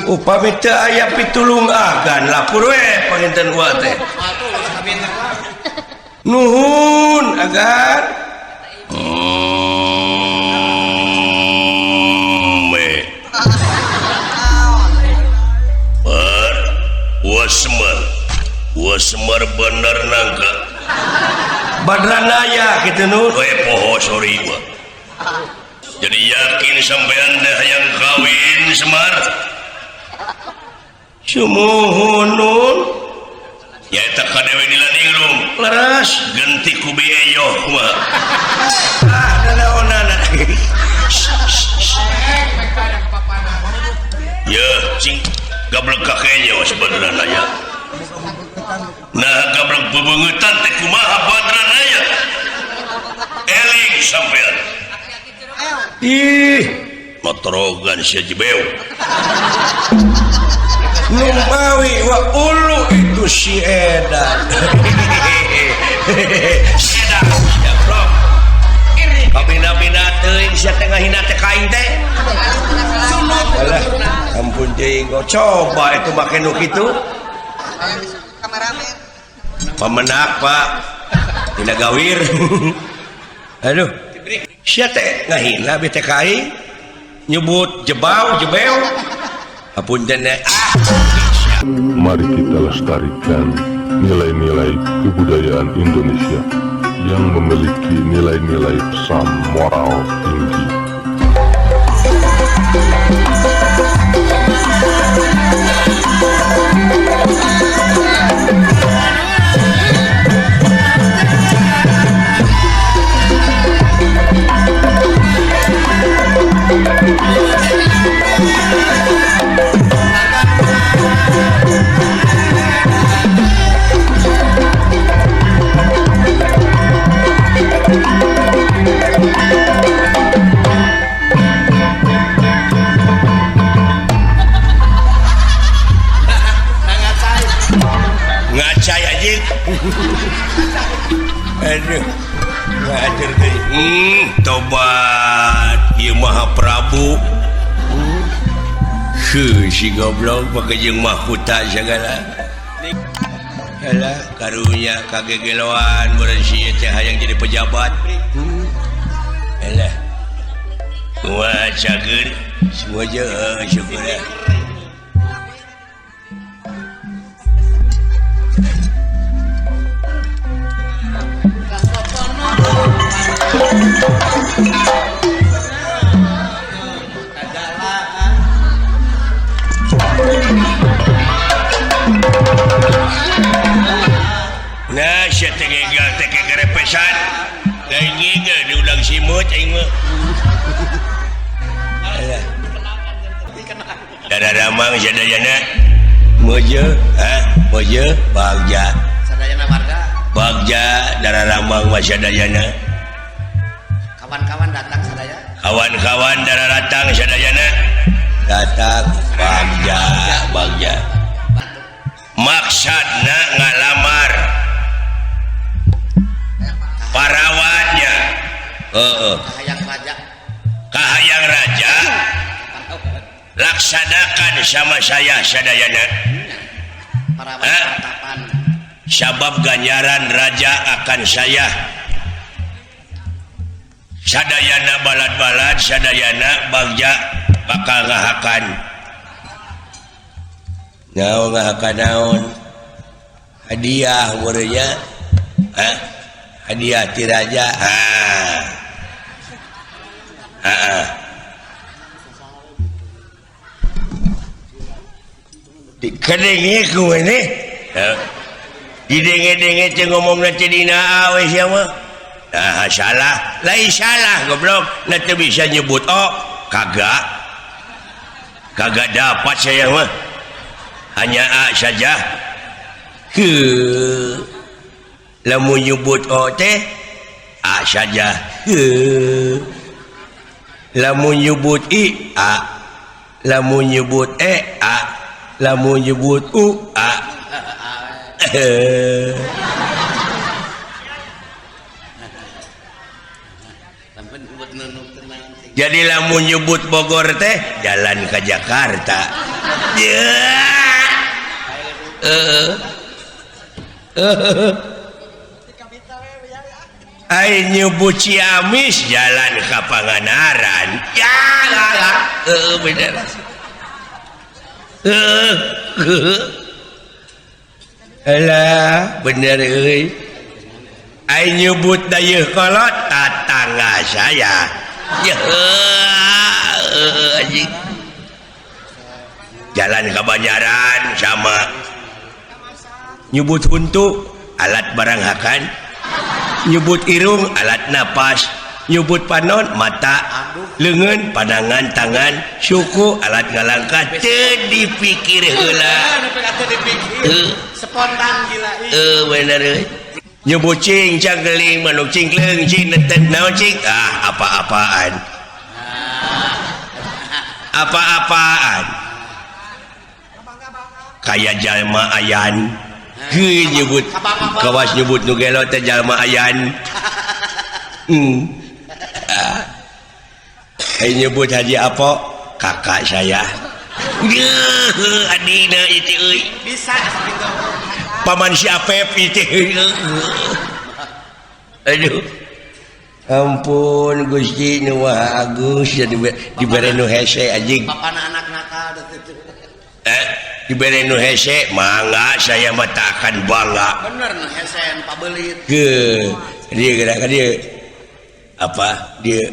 upami teu aya pitulung agan lapor we panginten wa teh nuhun agan Wasmar bener nangka badranaya kitu nu poho sorry gua jadi yakin sampean teh hayang kawin Semar sumuhun nun ya eta kadewe diladingrum leres genti ku beyoh mah nanaonan ya cing gablek kakenya sebenarnya nah gablek bebengetan teh kumaha badranaya eling sampean ih motorogan sia jebeu numawi wa ulu itu si edan sedan ya bro kabina-bina teuing sia teh ngahina teh kain teh alah ampun teuing kok coba itu make nu kitu pamenak pak tidak gawir aduh sia teh ngahina bete kain nyebut jebau jebeu apunten mari kita lestarikan nilai-nilai kebudayaan Indonesia yang memiliki nilai-nilai pesan moral tinggi. ngacai anjing aduh ngajar teh tobat ieu Maha Prabu si goblok pakai jeung mahkota segala alah karunya kagegeloan beureun si teh hayang jadi pejabat alah wah cager semua aja syukur ya nah sia teh gegal teh kegerepesan lain giga diulang simut aing mah alah dadaramang sadayana moje moje bagja sadayana warga bagja dadaramang mah sadayana kawan-kawan datang sadaya kawan-kawan datang sadayana datang bagja bagja maksudna ngalamar parawannya kahayang raja kahayang raja laksanakan sama saya sadayana para kapan sabab ganjaran raja akan saya sadayana balad-balad sadayana bagja bakal ngahakan naon ngahakan naon hadiah meureunnya hadiah ti raja dikedenge ku ini didenge-denge teh ngomongna teh dina awe sia mah salah lain salah goblok na teu bisa nyebut kagak dapat saya mah hanya A saja lamun nyebut teh A saja lamun nyebut I A lamun nyebut E A lamun nyebut U A jadi lamun nyebut Bogor teh jalan ke Jakarta Ai nyebut Ciamis jalan ke Pangandaran. Ya, bener. Alah, bener euy. Ai nyebut dayeuh kolot tatangga saya. Ya, anjing. Jalan ke Banjaran sama nyebut huntu alat baranghakan, nyebut irung alat napas, nyebut panon mata, leungeun pandangan tangan, suku alat ngalangkah. Teu dipikir heula. Spontan gila. Bener euy. Nyebut cing canggeling manuk cingkleung cing neten naon cing apa-apaan. Apa-apaan. Kayak jalma ayan. Nyebut kawas nyebut nu gelo teh jalma ayan. Nyebut Haji Apo kakak saya. Adina itu euy. Bisa gitu. Paman si Apep itu. Aduh. Ampun Gusti nu Agus dibere nu hese anjing. Bapana anak nakal gitu. Diberi nu hese mangga saya mah tak akan bangga. Bener nu hese pabelit. Dia gerak dia apa dia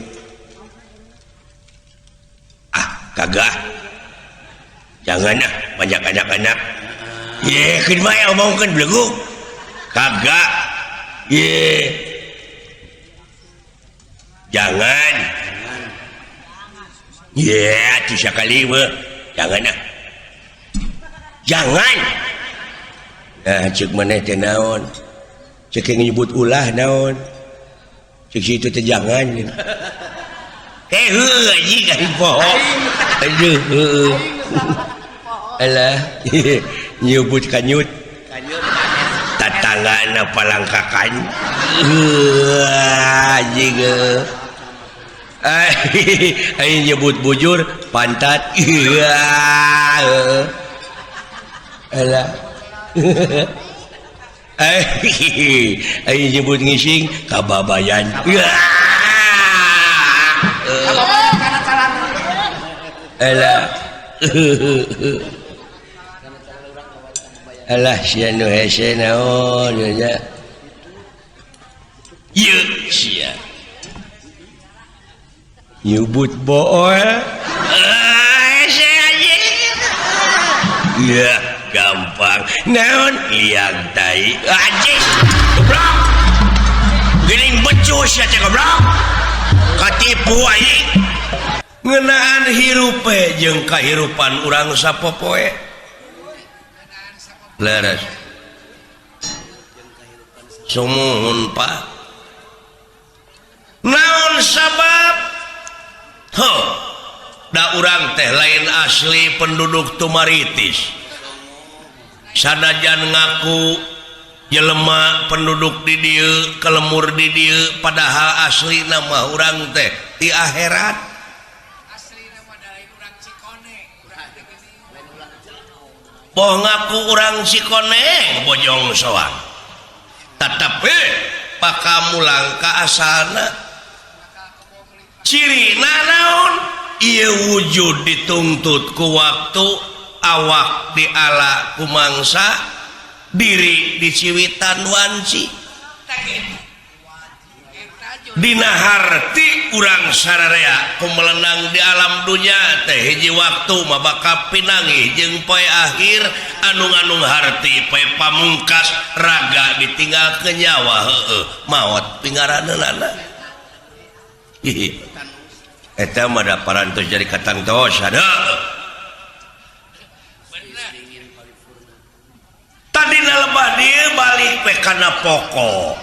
kagak jangan banyak anak-anak keun mah omongkeun belegu kagak jangan tuh sekali mah jangan jangan cek maneh teh naon cek nyebut ulah naon cek situ teh jangan anjing ari poho aduh alah nyebut kanyut tatanggana palangkakan anjing ai nyebut bujur pantat alah ai nyebut ngising kababayan alah alah sia nu hese naon nya ieu sia nyebut bool hese anjing ya gampang naon liang tai anjing goblok geuning becus ya cek goblok katipu anjing ngeunaan hirupe jeung kahirupan urang sapopoe leres sumuhun Pak naon sabab da urang teh lain asli penduduk Tumaritis sanajan ngaku jelema penduduk di dieu kelemur di dieu padahal asli nama urang teh di akhirat boh ngaku urang Cikoneng bojong soang tetapi pakamulang ka asalna cirina naon ieu wujud dituntut ku waktu awak diala ku mangsa diri diciwitan wanci dina harti urang sararea kumelenang di alam dunya teh hiji waktu mah bakal pinangih jeung poe akhir anu harti poe pamungkas raga ditinggal ke nyawa maot pingaranana eta mah da parantos jadi katangtos ada tadina lebah dieu balik pe kana pokok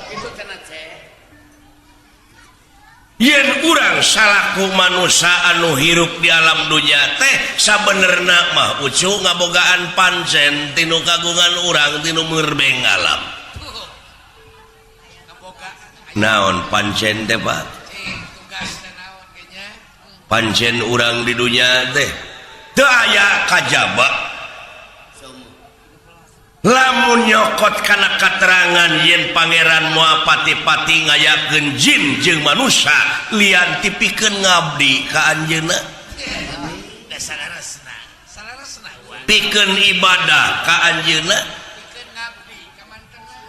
yen urang salaku manusia anu hirup di alam dunya teh sabenerna mah ucu ngabogaan pancen tinu kagungan urang tinu merbeng alam naon pancen teh Pak pancen urang di dunya teh teu aya kajaba lamun nyokot kana katerangan yen pangeran moal pati-pati ngayakeun jin jeung manusia lian tipikeun ngabdi ka anjeunna pikeun ibadah ka anjeunna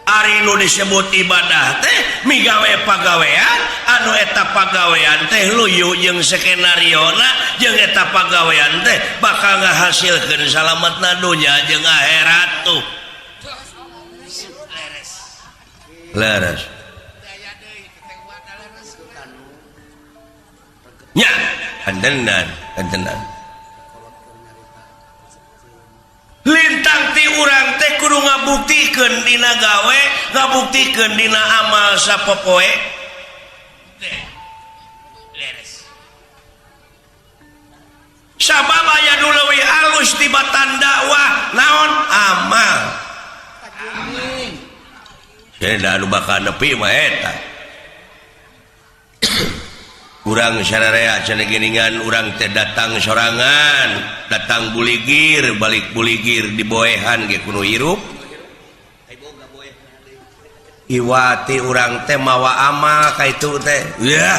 ari nu disebut ibadah teh migawe pagawean anu eta pagawean teh luyu jeung skenariona jeung eta pagawean teh bakal ngahasilkeun salametna dunya jeung akhirat tuh leres nya andenan lintang ti urang teh kudu ngabuktikeun dina gawe ngabuktikeun dina amal sapopoe leres sabab aya nu leuwih alus tibatan dakwah naon amal da anu bakal nepi mah eta urang sararea cenah geuningan urang teh datang sorangan datang buligir balik buligir diboehan ge kudu hirup iwati urang teh mawa amal ka itu teh ya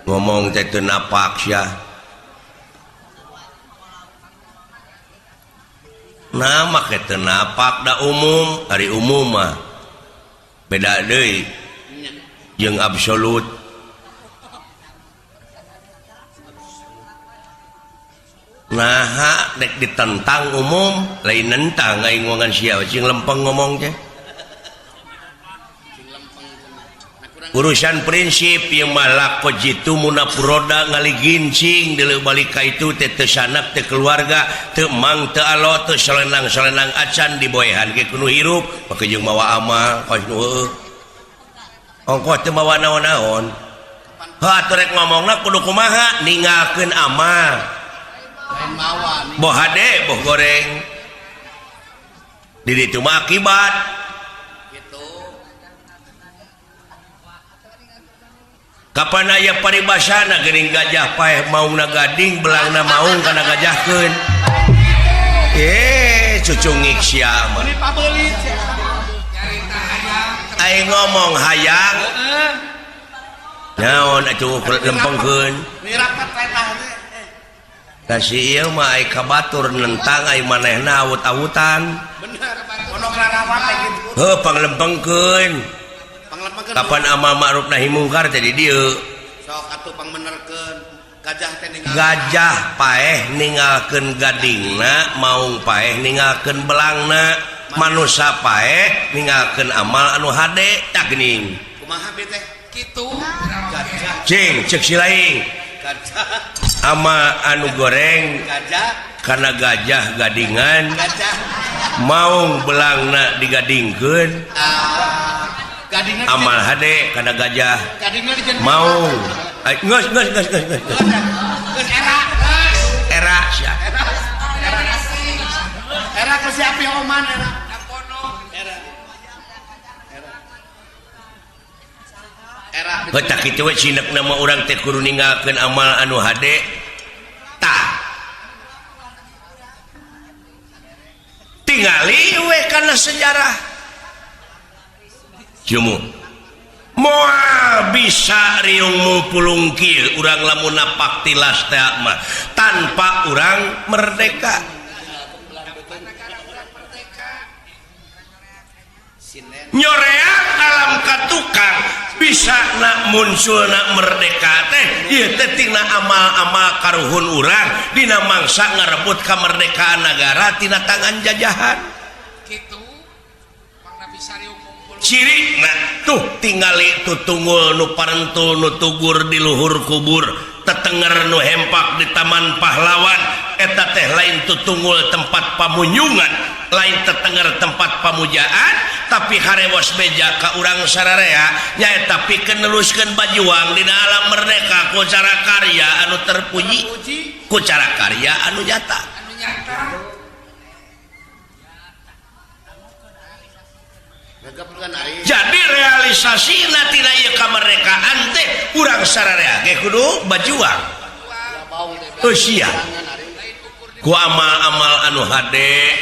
ngomong teh teu napak sia nama teu napak da umum ari umum mah beda deui jeung absolut nah dek ditentang umum lain nentang aing ngomongan sia cing lempeng ngomong teh urusan prinsip yang malak kojitu munapuroda ngali gincing dile balik ka itu teh teu sanak teh keluarga teu mang teu alo teu solenang-solenang acan diboehan ge kudu hirup make jeung mawa amal kos nu heueuh ongkos teu mawa naon-naon ha rek ngomongna kudu kumaha ninggalkeun amal boh hade boh goreng di ditu mah akibat kapan aya paribasana geuning gajah paeh maungna gading belangna maung kana gajahkeun cucungik sia mah aing ngomong hayang naon atuh lempengkeun kasih ieu mah ai kabatur nentang ai manehna awut-awutan bener ono ngarawan gitu heuh panglempengkeun kapan amal ma'ruf nahi mungkar teh di dieu sok atuh pangbenerkeun gajah teh ninggalkeun gajah paeh ninggalkeun gadingna maung paeh ninggalkeun belangna manusia paeh ninggalkeun amal anu hade tak geuning kumaha be teh kitu gajah cing ceuk silaing gajah ama anu goreng gajah kana gajah gadingan gajah maung belangna digadingkeun amal hade kana gajah maung geus era sia era ka si api oman era Betak itu we cinek nama orang teh kudu ninggalkeun amal anu hade tah tingali we kana sejarah jumu moal bisa riung mumpulung kieu urang lamun napak tilas teh mah tanpa urang merdeka nyoreang alam katukang bisa nak muncul nak merdeka teh ieu teh tina amal-amal karuhun urang dina mangsa ngarebut kamerdekaan negara tina tangan jajahan kitu mangna bisa diumpul ciri nah tuh tingali tutunggul nu parentul nu tugur di luhur kubur tetenger nu hempak di taman pahlawan eta teh lain tutunggul tempat pamunyungan lain tetenger tempat pamujaan tapi harewos beja ka urang sararea nyaeta pikeun neluskeun bajuang dina alam merdeka ku cara karya anu terpuji ku cara karya anu nyata jadi realisasina tina ieu kamerdekaan teh urang sararea ge kudu bajuang sia ku amal-amal anu hade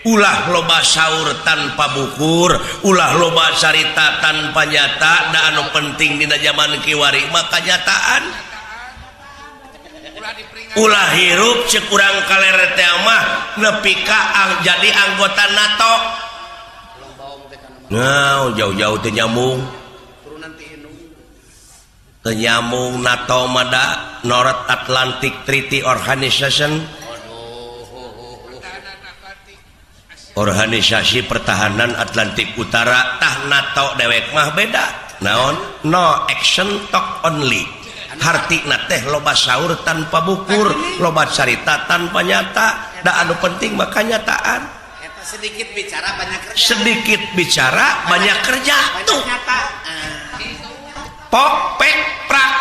ulah loba saur tanpa bukur ulah loba carita tanpa nyata da anu penting dina zaman kiwari maka nyataan ulah hirup cek urang kaler teh mah nepi ka jadi anggota NATO. Nah, jauh-jauh teu nyambung. Teu nyambung NATO mada North Atlantic Treaty Organization. Organisasi Pertahanan Atlantik Utara tah NATO dewek mah beda. Naon? No action talk only. Hartina teh loba saur tanpa bukur, loba carita tanpa nyata. Da anu penting maka nyataan. Sedikit bicara banyak kerja. Sedikit bicara banyak kerja tuh. Pok pek prak.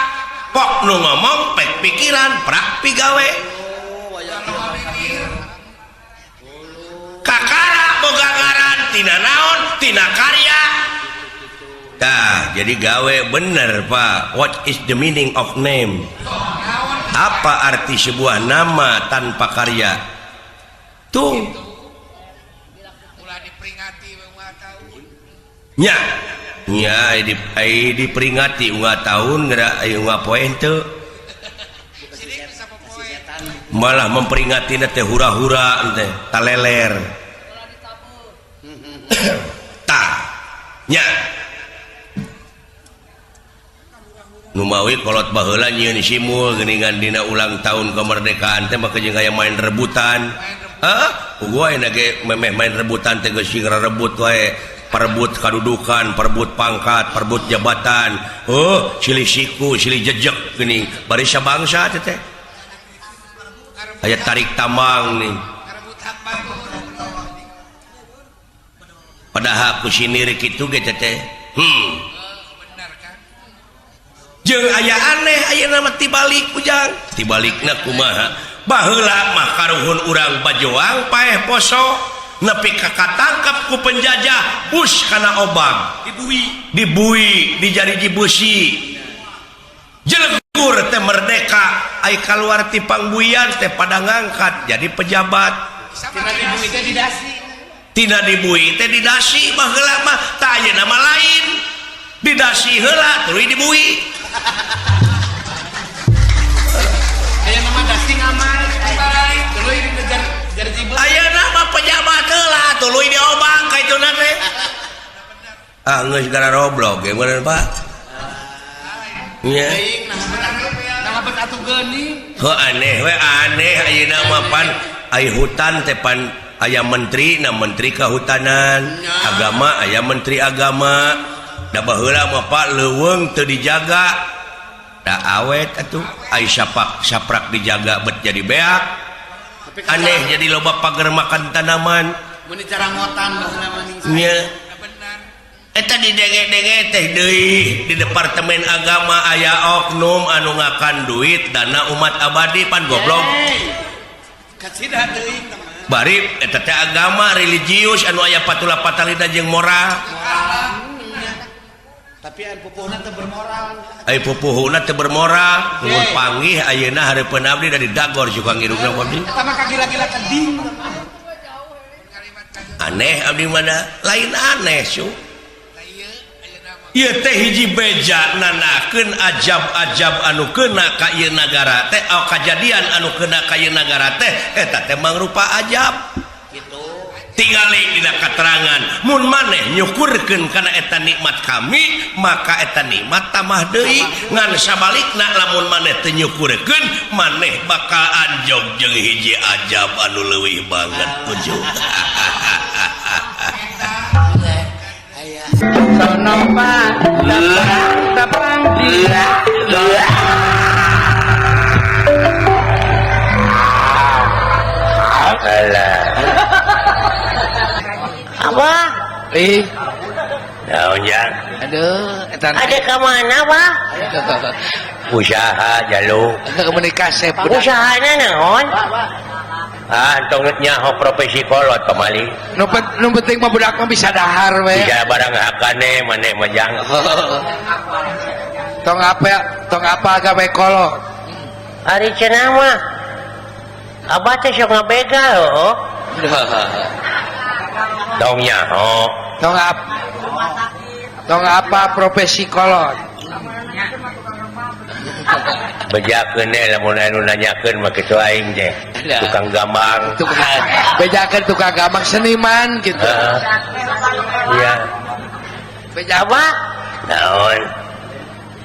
Pok nu ngomong pek pikiran, prak pigawe. Kakara boga ngaran tina naon, tina karya. Tah, jadi gawe bener, Pak. What is the meaning of name? Apa arti sebuah nama tanpa karya? Tuh. Nya diperingati unggah tahun gerak unggah poin teu malah memperingati teh hura-hura teh taleler tah nya nu mawi kolot baheula nyieun simul geuningan dina ulang tahun kemerdekaan teh maka jeung aya main rebutan gua aya ge memeh main rebutan teh geus sing rebut wae perebut kedudukan, perebut pangkat, perebut jabatan. Oh, silih siku, silih jejek geuning. Bari sabangsa teh. Aya tarik tambang nih. Padahal ku siniri kitu ge teh. Jeung aya aneh aya nama tibalik ujang. Tibalikna kumaha? Baheula mah karuhun urang bajoang paeh poso. Nepi kakatangkap ku penjajah bus kana obang dibui dijari jibusi jelegur teh merdeka ai kaluar ti pangbuian teh pada ngangkat jadi pejabat tina dibui teh didasi baheula mah tah aya nama lain didasi heula tuluy dibui Aya nama dasi ngamal baik tuluy dinejar aya nama pejabat heula tuluy diobang ka ituna teh. Geus gara roblog ge meureun Pak. Nya. Nah bet atuh geuning. Heuh aneh we aneh ayeuna mah pan aya hutan teh pan aya menteri na menteri kahutanan, agama aya menteri agama. Da baheula mah Pak leuweung teu dijaga. Da awet atuh aya saprak dijaga bet jadi beak. Aneh jadi loba pager makan tanaman mun cara ngotan baheula maning nya eta didenge-denge teh deui di departemen agama aya oknum anu ngakan duit dana umat abadi pan goblok kacida deui teman bari eta teh agama religius anu aya patula patalina jeung moral tapi anu pupuhna teu bermoral ai pupuhna teu bermoral mun panggih ayeuna hareupeun abdi dari dagor juga ngirungna abdi eta mah kagila-gila keding aneh abdi mana lain aneh su ieu teh hiji beja nanakeun ajab-ajab anu keuna ka ieu nagara teh kajadian anu keuna ka ieu nagara teh eta teh mangrupa ajab gitu tingali dina katerangan mun maneh nyukurkeun kana eta nikmat kami maka eta nikmat tambah deui ngan sabalikna lamun maneh teu nyukurkeun maneh bakal anjog jeung hiji ajab anu leuwih banget ujug sono pak tapang dia apa? naon ya aduh etan Ada ke mana, Pak? usaha jaluk eta komunikasi Usahanya naon? tong nyaho profesi kolot kemali nu penting mah budak mah bisa dahar we bisa barang hakane maneh majang tong apa gawe kolot Ari cenah mah Abah teh sok ngabegal oh. dongnya Tong apa profesi kolot? bejakeun lamun anu nanyakeun mah kitu aing teh tukang gamang Bejakeun tukang gamang seniman gitu. iya Abah naon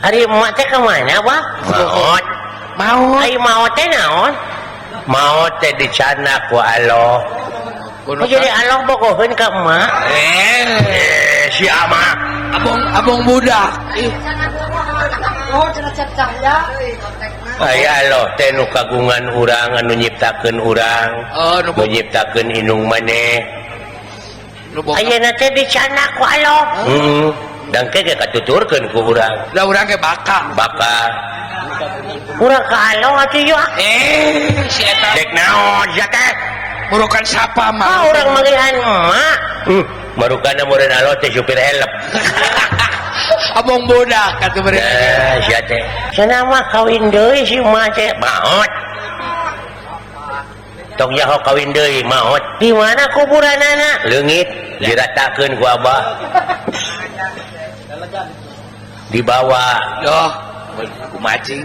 hari emak teh kemana Abah? maot Mau Ari maot teh naon? maot teh dicana ku Allah Oh jadi Allah bogoheun ka emak? si ama abong budak. aya Allah teh nu kagungan urang anu nyiptakeun urang Oh, nu nyiptakeun inung maneh Ayeuna teh dicana ku Allah. dan ke katuturkeun ku urang Da urang ge baka. Urang ka Allah atuh yeuh. Si eta dek naon ya teh murukan sapa Ah mah. urang manggilhan emak. marukana mureun Allah teh supir helm Abong budak atuh beureun. sia teh Cenah mah kawin deui si emak teh. maot tong nyaho kawin deui maot Di mana kuburanana? leungit diratakeun ku abah dibawa Doh, kumacing.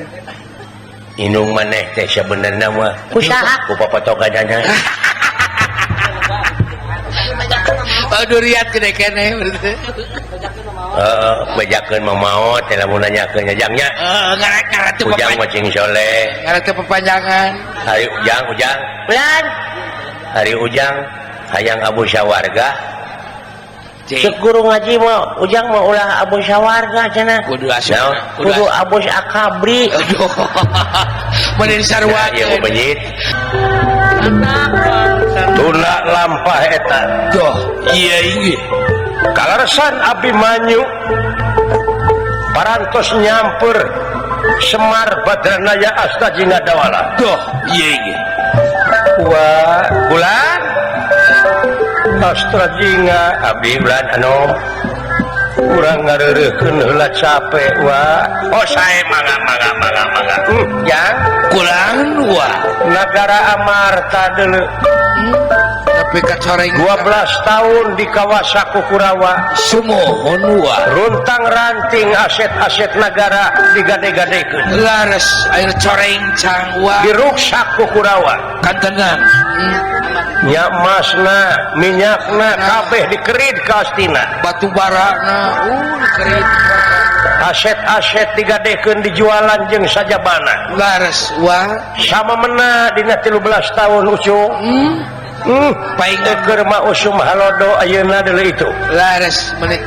inung maneh teh sabenerna mah Kusaha? ku papotoganana Aduh riat gede kene berarti. bejakeun mah maot teh lamun nanyakeun jangnya Ngaret teu ujang macing soleh ngaret teu pepanjangan. hari ujang Bulan. hari ujang hayang abu syawarga Cek guru ngaji mah ujang mah ulah abu syawarga cenah. Kudu asup. Naon? Kudu abu akabri. Aduh. Mending sarua. ya ieu benyit tuna lampah eta Doh, iya inggih. kalarsan abdi manyu parantos nyamper Semar Badranaya Astajinga Dawala Doh, iya inggih. wah bulan Astajinga abdi bulan anu urang ngareureukeun heula capek wah oh sae mangga yang Kulang wah. Nagara Amarta deuleu Tapi kacoreng 12 tahun di kawasan Kukurawa sumohon wah. runtang ranting aset-aset negara digade-gadekeun Laras air coreng cang wah. diruksak Kukurawa Kantenan. nya emasna minyakna kabeh dikerid ka Astina Batu barana kerit. aset-aset digadekeun dijualan jeung sajabana Laras wah. sama mena dina 13 tahun ucu Paingan keur mah usum halodo ayeuna deuleu itu laras menit.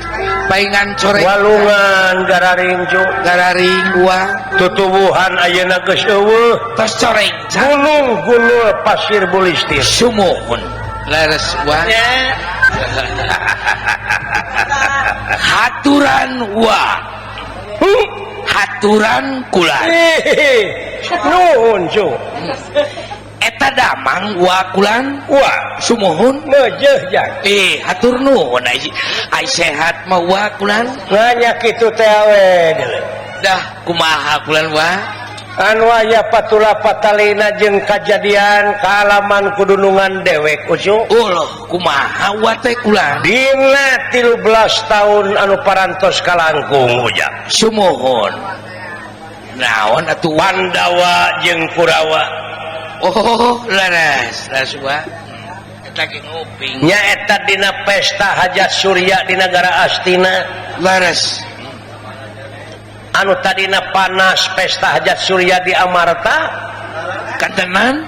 Paingan coreng walungan gararing cu gararing wah. tutuwuhan ayeuna geus eueuh Tos coreng cang gunung-gunul pasir bulistir sumohon. Laras wah. Haturan wah. Haturan kulan. nuhun cu Eta damang wah kulan. wah Sumohon. ngejeh jang Hatur nuhun ai sehat mah wah kulan. nganya kitu teh awe deuleu Dah kumaha kulan wah. anu aya patula patalina jeung kajadian kaalaman kudunungan dewek ucu Ulah kumaha wah teh kulan. dina 13 tahun anu parantos kalangkung ujang Sumohon. Naon atuh Pandawa jeung Kurawa Oh, laras wah. Eta ge nguping. nyaeta dina pesta hajat surya di negara Astina Laras. anu tadina panas pesta hajat surya di Amarta Kantenan.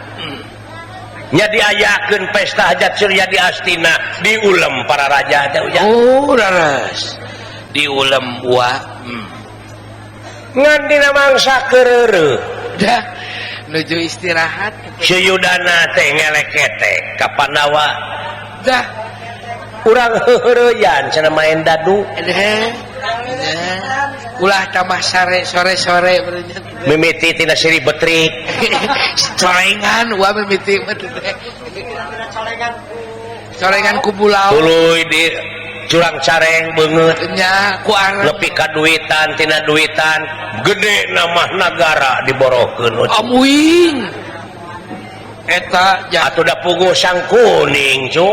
nya diayakeun pesta hajat surya di Astina diulem para raja teh ujang Oh, laras. Diulem wah. ngan dina mangsa keureureuk Dah nuju istirahat. Seyudana teh ngelekete ka Pandawa Dah. urang heureuyan cenah main dadu Ulah tambah sore-sore berenang. mimiti tina siri betrik Corengan wah mimiti corengan kubulau tuluy di curang careng beungeut nya ku arep nepi ka duitan tina duitan gede nama negara diborokeun amuing eta atuh da puguh sang kuning cu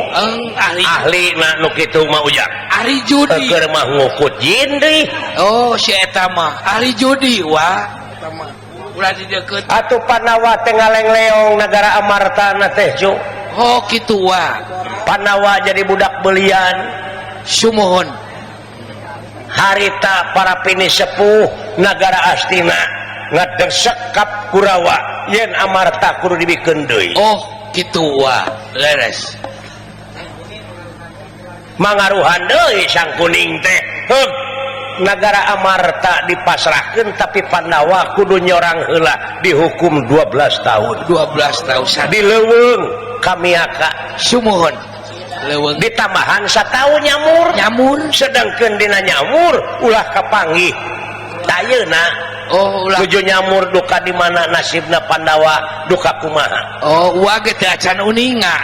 ahli na nu kitu mah ujang ahli judi keur mah ngukut jin deui oh si eta mah ahli judi wah eta mah ulah di deukeut atuh Panawa teh ngaleng-leong negara Amarta na teh cu oh kitu wah Panawa jadi budak belian sumohon harita para pini sepuh negara Astina ngadesekap Kurawa yen Amarta kudu dibikeun deui oh kitu wah leres mangaruhan deui sang kuning teh negara Amarta dipasrahkeun tapi Pandawa kudu nyorang heula dihukum 12 tahun 12 tahun dileuweung kamiaka sumohon leuweung ditambahan 1 tahun nyamur sedangkeun dina nyamur ulah kapanggih tayeuna oh ulah tujuh nyamur duka di mana nasibna Pandawa duka kumaha oh ulah ge teh acan uninga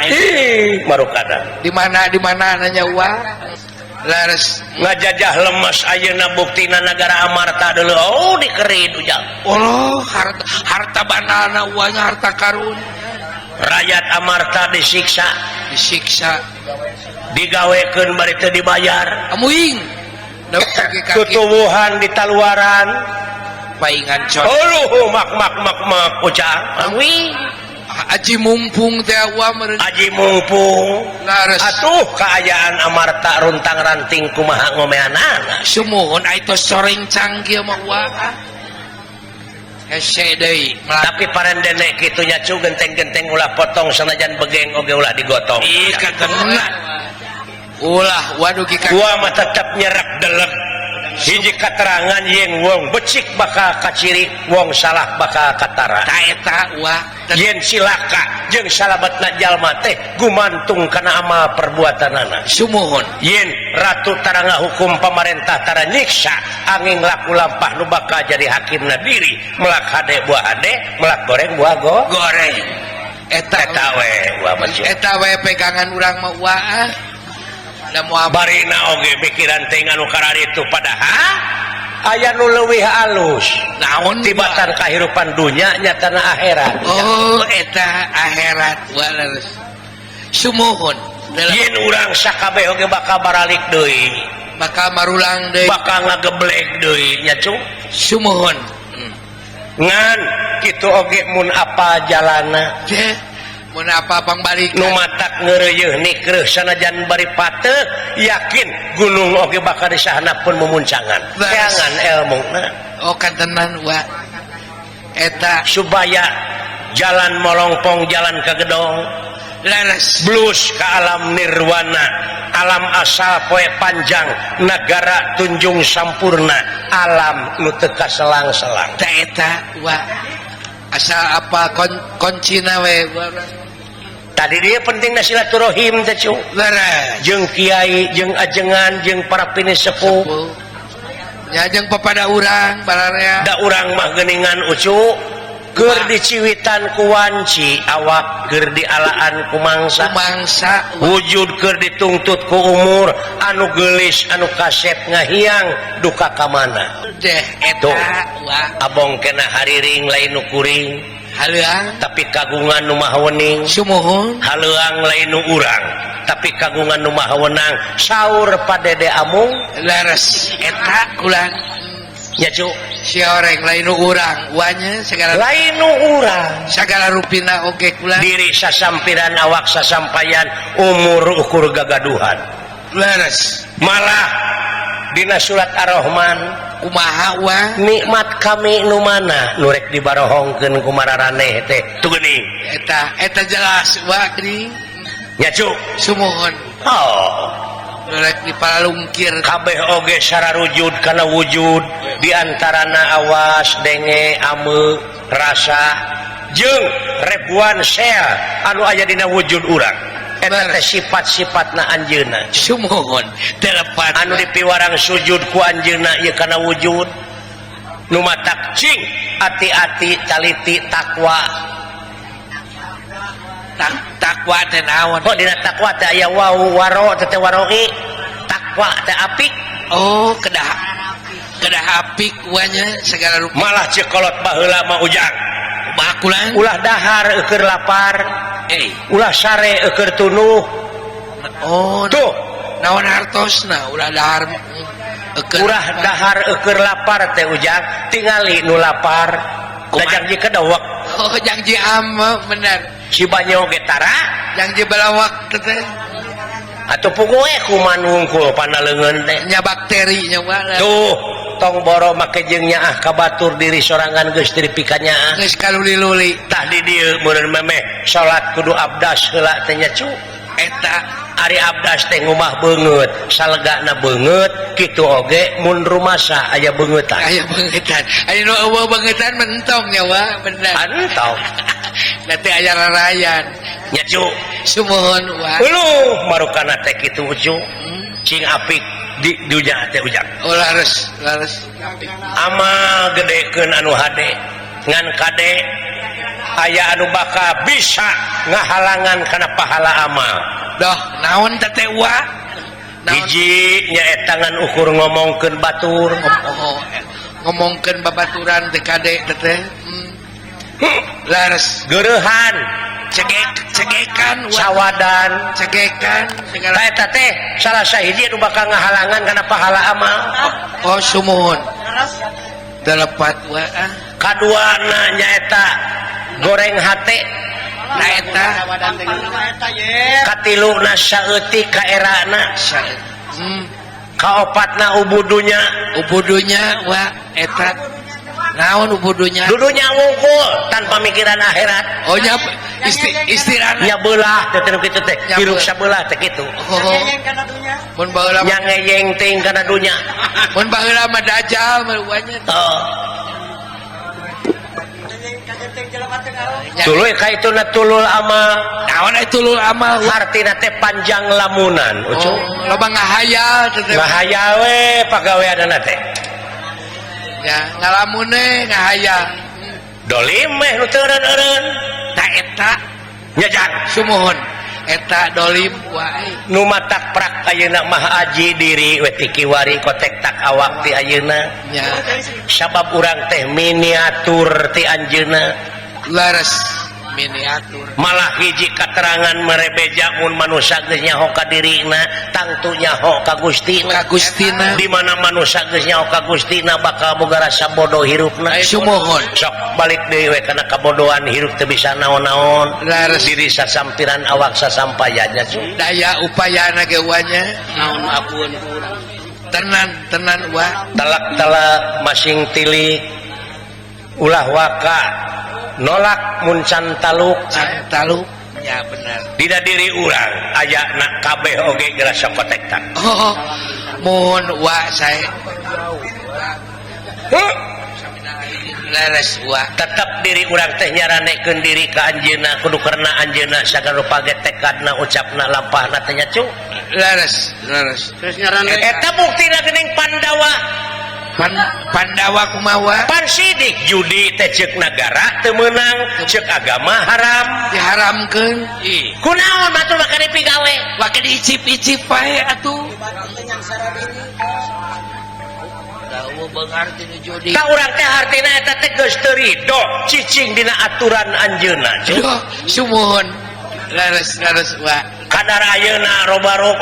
marukada di mana nanya ulah laras ngajajah lemes ayeuna buktina negara Amarta dulu oh dikerid ujang oh harta banana uangnya harta karun rakyat Amarta disiksa digawekeun bari teu dibayar amuing tutuwuhan di taluaran paingan con mak ucap amuing aji mumpung teh wa meureun aji mumpung laras atuh kaayaan Amarta runtang-ranting kumaha ngomeanana sumuhun aya soreng canggih mah wa hese deui tapi parendene kitu nya cu genteng-genteng ulah potong sanajan begeng oge ulah digotong ih kagena ulah waduh kika gua mah tetep nyerak deleg hiji katerangan yang wong becik bakal kaciri wong salah bakal katara ta eta wa yen silaka jeung salabatna jalma teh gumantung kana amal perbuatanana sumuhun yen ratu tara ngahukum pamarentah tara nyiksa angin laku lampah nu bakal jadi hakimna diri melak hade buah hade melak goreng buah goreng eta we wa macam eta we pegangan urang mah wa da moal barina oge pikiran teh anu kararitu padahal aya nu leuwih alus naon tibatan kahirupan dunya nyatana akhirat oh eta akhirat wae sumuhun yen urang sakabeh oge bakal baralik deui bakal marulang deui bakal ngageblek deui nya cu sumuhun ngan kitu oge mun apa jalana teh mun apa pangbalik nu matak ngeureuyeuh nikreuh sanajan bari pateuh yakin gunung oge bakal disahana pun memuncangan teangan elmuna oh kantenan wa eta supaya jalan molongpong jalan ka gedong leres blus ka alam nirwana alam asal poe panjang negara tunjung sampurna alam nu teu kaselang-selang ta eta wa asal apa koncina we tadi dia penting silaturahim teh cu leres jeung kiai jeung ajengan jeung para pini sepuh nya jeung papada urang bararea da urang mah geuningan ucu keur diciwitan ku wanci awak keur dialaan ku mangsa wujud keur ditungtut ku umur anu geulis anu kasep ngahiang duka ka mana deh eta wa abong kena hariring lain nu kuring haleuang tapi kagungan nu maha wening sumuhun haleuang lain nu urang tapi kagungan nu maha wenang saur padede amung leres eta kulan nya cu sioreng lain nu urang wanya segala lain nu urang sagala rupina oge kulan diri sasampiran awak sasampayan umur ukur gagaduhan leres malah dina surat Ar-Rahman kumaha wa nikmat kami nu mana nu rek dibarohongkeun ku mararaneh teh tu geuning eta jelas wa geuning nya cu sumuhun oh rek dipalungkir kabeh oge sararujud kana wujud diantarana awas denge ame rasa jeung ribuan sel anu aya dina wujud urang eta teh sifat-sifatna anjeunna sumuhun telepan anu dipiwarang sujud ku anjeunna ieu kana wujud nu matak cing ati-ati taliti takwa takwa teh naon oh dina takwa teh aya wau waro teh waroi takwa teh apik oh kedah apik wanya segala rupa malah cekolot baheula mah ujang bakulan ulah dahar eukeur lapar ulah sare eukeur tunuh oh tuh naon hartosna ulah dahar urah dahar eukeur lapar teh ujang tingali nu lapar da janji kedawak oh janji ama bener si banyo ge tara janji balawak teh atuh puguh kuman wungkul panaleungeun teh nya bakteri nya wala tuh tong boro make jeung nyaah ka batur diri sorangan geus diripikannya geus kaluli-luli tah di dieu meureun memeh salat kudu abdas heula teh nya cu eta ari abdas teh ngumah beungeut salegana beungeut kitu oge mun rumasa aya beungetan aya beungetan aya nu eueuh beungetan mentong nya wa bener antau da teh aya rarayan nya cu sumuhun wa uluh marukana teh kitu cu cing apik di dunya teh ujang oh lares amal gedekeun anu hade ngan kade aya anu bakal bisa ngahalangan kana pahala amal doh naon teh wa hiji nyaeta ngan ukur ngomongkeun batur ngomongkeun babaturan teh kade teh lares geurehan cegekan sawadan cegekan segala eta teh salah sahiji anu bakal ngahalangan kana pahala amal oh sumuhun dalepat wa kaduana nyaeta goreng hate nah eta katiluna saeutik ka erana kaopatna ubudunya wa eta naon ubudunya dudunya wungkul tanpa mikiran akhirat oh nya istirahat nya beulah teh kitu teh hirup sabelah teh kitu mun baheula nya ngeyeng ting kana dunya mun baheula mah dajal meuanya tuluy ka ituna tulul amal naon aya tulul amal artina teh panjang lamunan ucu loba ngahayal teh ngahayal we pagaweanna teh ya ngalamunne ngahayal dolim meh nu teu eureun ta eta nya jang sumuhun eta dolim wae nu matak prak ayeuna mah aji diri we ti kiwari kotek tak awak ti ayeuna nya sabab urang teh miniatur ti anjeunna laras miniatur malah hiji katerangan merebeja mun manusia geus nyaho ka dirina tangtu nyaho ka Gustina di mana manusia geus nyaho ka Gustina bakal boga rasa bodoh hirupna sumuhun sok balik deui we kana kabodohan hirup teu bisa naon-naon laras diri sasampiran awak sasampayannya daya upayana ge wanya naon apun tenan wa telak-telak masing tilik ulah waka nolak muncan taluk ya benar tidak diri urang aya nak kabeh oge gerasa kotektan oh mohon wa saya leres wa tetap diri urang teh nyaranekeun diri ka anjeunna kudu karena anjeunna sagarupa ge tekadna ucapna lampahna teh nya cu leres terus nyaranekeun eta buktina geuning Pandawa Pandawa kumaha pan sidik judi teh ceuk nagara teu meunang ceuk agama haram diharamkeun kunaon batur bakal dipigawe wake diicip-icip pae atuh ka urang teh artina eta teh geus teu ridho cicing dina aturan anjeunna sumuhun leres wa kadar ayeuna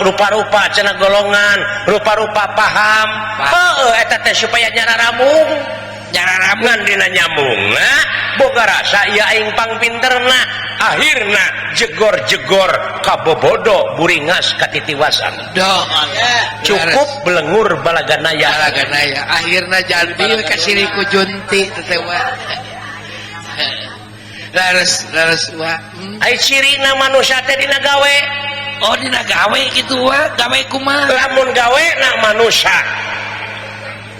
rupa-rupa cenah golongan rupa-rupa paham heueuh eta teh supaya nyararamung ngan dina nyambungna boga rasa ieu aing pangpinterna akhirna jegor-jegor kabobodo buringas katitiwasan doh cukup belengur balaganaya akhirna jadi kasih ku junti teh wa lares wa ai cirina manusia teh dina gawe oh dina gawe kitu wa gawe kumaha lamun gawe na manusia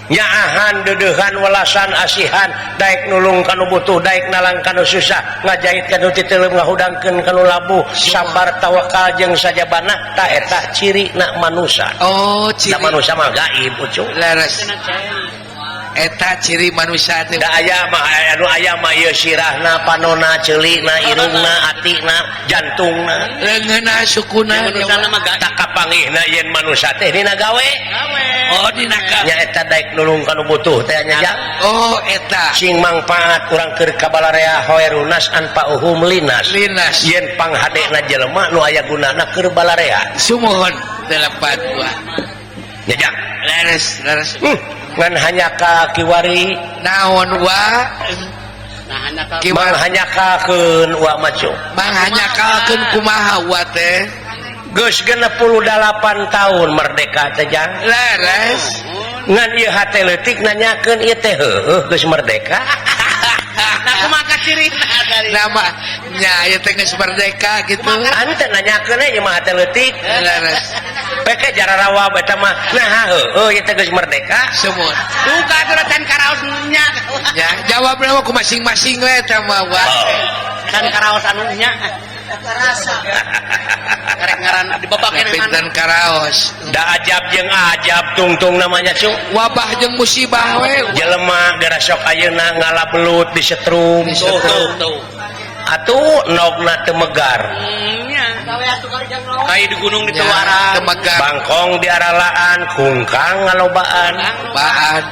nyaahan dedeuhan welasan asihan daek nulung kanu butuh daek nalang kanu susah ngajait kanu titeuleum ngahudangkeun kanu labuh sabar tawakal jeung sajabana ta eta ciri na manusia oh ciri manusia mah gaib ucu lares eta ciri manusia teh da aya mah anu aya mah ieu sirahna panona ceulina irungna atina jantungna leungeunna sukuna tak kapangihna yen manusia teh dina gawe oh dina nya eta daek nulung kanu butuh teh nya jang oh eta sing mangpaat urang keur kabalarea hoerunas anfa'uhum linas yen panghadena jelema nu aya gunana keur balarea sumuhun telepat gua nya jang leres ngan hanya ka kiwari naon wa mang hanya kakeun wa macu mang hanya kakeun kumaha wa teh geus 68 tahun merdeka teh jang leres ngan ieu hate leutik nanyakeun ieu teh heueuh geus merdeka nah kumaha cirina nama nya ieu teh geus merdeka gitu ante nanyakeun ieu mah hate leutik leres peke jararawa eta mah nah heueuh ieu teh geus merdeka semut Buka turatan karaos nya. ya jawab nama ku masing-masing we eta mah wa Dan karaos anu nya. Karek ngaran dibabakeun pinten karaos da ajab jeung ajab tungtung namanya cu wabah jeung musibah we jelema gara sok ayeuna ngalabelut di setrum Tuh. atuh nogna teu megar Nya. Kayak di gunung di Tuara. temegar bangkong di aralaan kungkang ngalobaan baan